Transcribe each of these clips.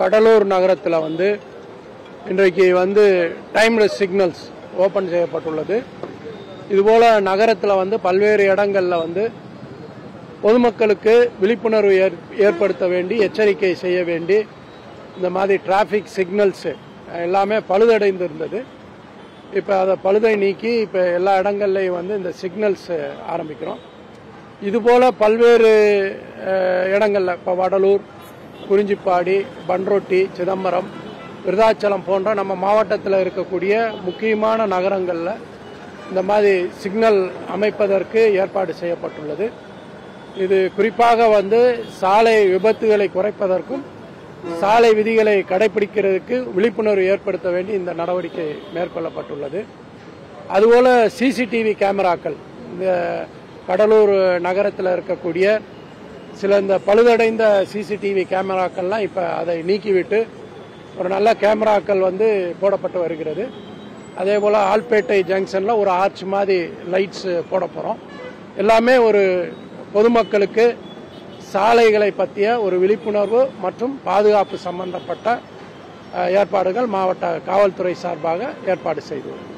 கடலூர் நகரத்தில் வந்து இன்றைக்கு வந்து டைம்லெஸ் சிக்னல்ஸ் ஓபன் செய்யப்பட்டுள்ளது. இதுபோல நகரத்தில் வந்து பல்வேறு இடங்களில் வந்து பொதுமக்களுக்கு விழிப்புணர்வு ஏற்படுத்த வேண்டி, எச்சரிக்கை செய்ய வேண்டி இந்த மாதிரி டிராஃபிக் சிக்னல்ஸ் எல்லாமே பழுதடைந்து இருந்தது. இப்போ அதை பழுதை நீக்கி இப்போ எல்லா இடங்கள்லையும் வந்து இந்த சிக்னல்ஸ் ஆரம்பிக்கிறோம். இதுபோல பல்வேறு இடங்களில் இப்போ வடலூர், குறிஞ்சிப்பாடி, பன்ருட்டி, சிதம்பரம், விருதாச்சலம் போன்ற நம்ம மாவட்டத்தில் இருக்கக்கூடிய முக்கியமான நகரங்களில் இந்த மாதிரி சிக்னல் அமைப்பதற்கு ஏற்பாடு செய்யப்பட்டுள்ளது. இது குறிப்பாக வந்து சாலை விபத்துகளை குறைப்பதற்கும் சாலை விதிகளை கடைபிடிக்கிறதுக்கு விழிப்புணர்வு ஏற்படுத்த வேண்டி இந்த நடவடிக்கை மேற்கொள்ளப்பட்டுள்ளது. அதுபோல சிசிடிவி கேமராக்கள் இந்த கடலூர் நகரத்தில் இருக்கக்கூடிய சில இந்த பழுதடைந்த சிசிடிவி கேமராக்கள்லாம் இப்போ அதை நீக்கிவிட்டு ஒரு நல்ல கேமராக்கள் வந்து போடப்பட்டு வருகிறது. அதே போல் ஆல்பேட்டை ஜங்ஷனில் ஒரு ஆர்ச் மாதிரி லைட்ஸ் போட போகிறோம். எல்லாமே ஒரு பொதுமக்களுக்கு சாலைகளை பற்றிய ஒரு விழிப்புணர்வு மற்றும் பாதுகாப்பு சம்பந்தப்பட்ட ஏற்பாடுகள் மாவட்ட காவல்துறை சார்பாக ஏற்பாடு செய்துள்ளோம்.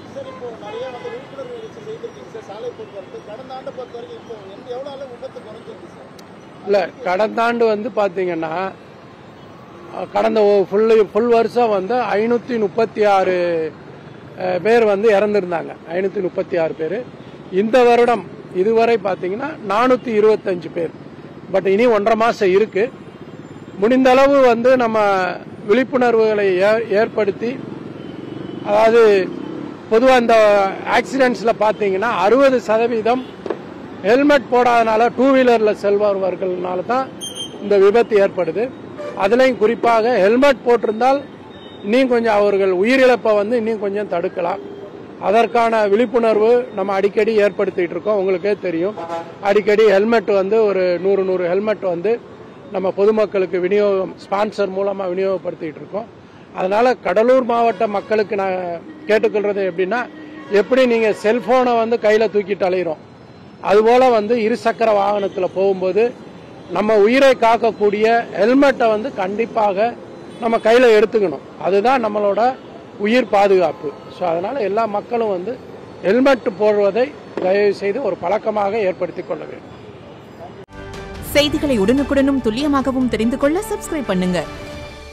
இல்லை, கடந்த ஆண்டு வந்து பார்த்தீங்கன்னா கடந்த ஃபுல் வருஷம் வந்து 536 பேர் வந்து இறந்துருந்தாங்க. 536 பேர். இந்த வருடம் இதுவரை பார்த்தீங்கன்னா 425 பேர். பட் இனி 1.5 மாசம் இருக்கு. முடிந்த அளவு வந்து நம்ம விழிப்புணர்வுகளை ஏற்படுத்தி, அதாவது பொதுவாக இந்த ஆக்சிடென்ட்ஸ்ல பார்த்தீங்கன்னா 60% ஹெல்மெட் போடாதனால டூ வீலரில் செல்பவர்கள்னால தான் இந்த விபத்து ஏற்படுது. அதுலேயும் குறிப்பாக ஹெல்மெட் போட்டிருந்தால் இன்னும் கொஞ்சம் அவர்கள் உயிரிழப்பை வந்து இன்னும் கொஞ்சம் தடுக்கலாம். அதற்கான விழிப்புணர்வு நம்ம அடிக்கடி ஏற்படுத்திட்டு இருக்கோம். உங்களுக்கே தெரியும், அடிக்கடி ஹெல்மெட் வந்து ஒரு 100 ஹெல்மெட் வந்து நம்ம பொதுமக்களுக்கு விநியோகம் ஸ்பான்சர் மூலமாக விநியோகப்படுத்திட்டு இருக்கோம். அதனால கடலூர் மாவட்ட மக்களுக்கு நான் கேட்டுக்கொள்றது எப்படின்னா, எப்படி நீங்க செல்போனை வந்து கையில தூக்கிட்டு அலையிறோம், அதுபோல வந்து இருசக்கர வாகனத்தில் போகும்போது நம்ம உயிரை காக்கக்கூடிய ஹெல்மெட்டை வந்து கண்டிப்பாக நம்ம கையில எடுத்துக்கணும். அதுதான் நம்மளோட உயிர் பாதுகாப்பு. ஸோ அதனால எல்லா மக்களும் வந்து ஹெல்மெட் போடுவதை தயவு செய்து ஒரு பழக்கமாக ஏற்படுத்திக் கொள்ள வேண்டும். செய்திகளை உடனுக்குடனும் துல்லியமாகவும் தெரிந்து கொள்ள சப்ஸ்கிரைப் பண்ணுங்க.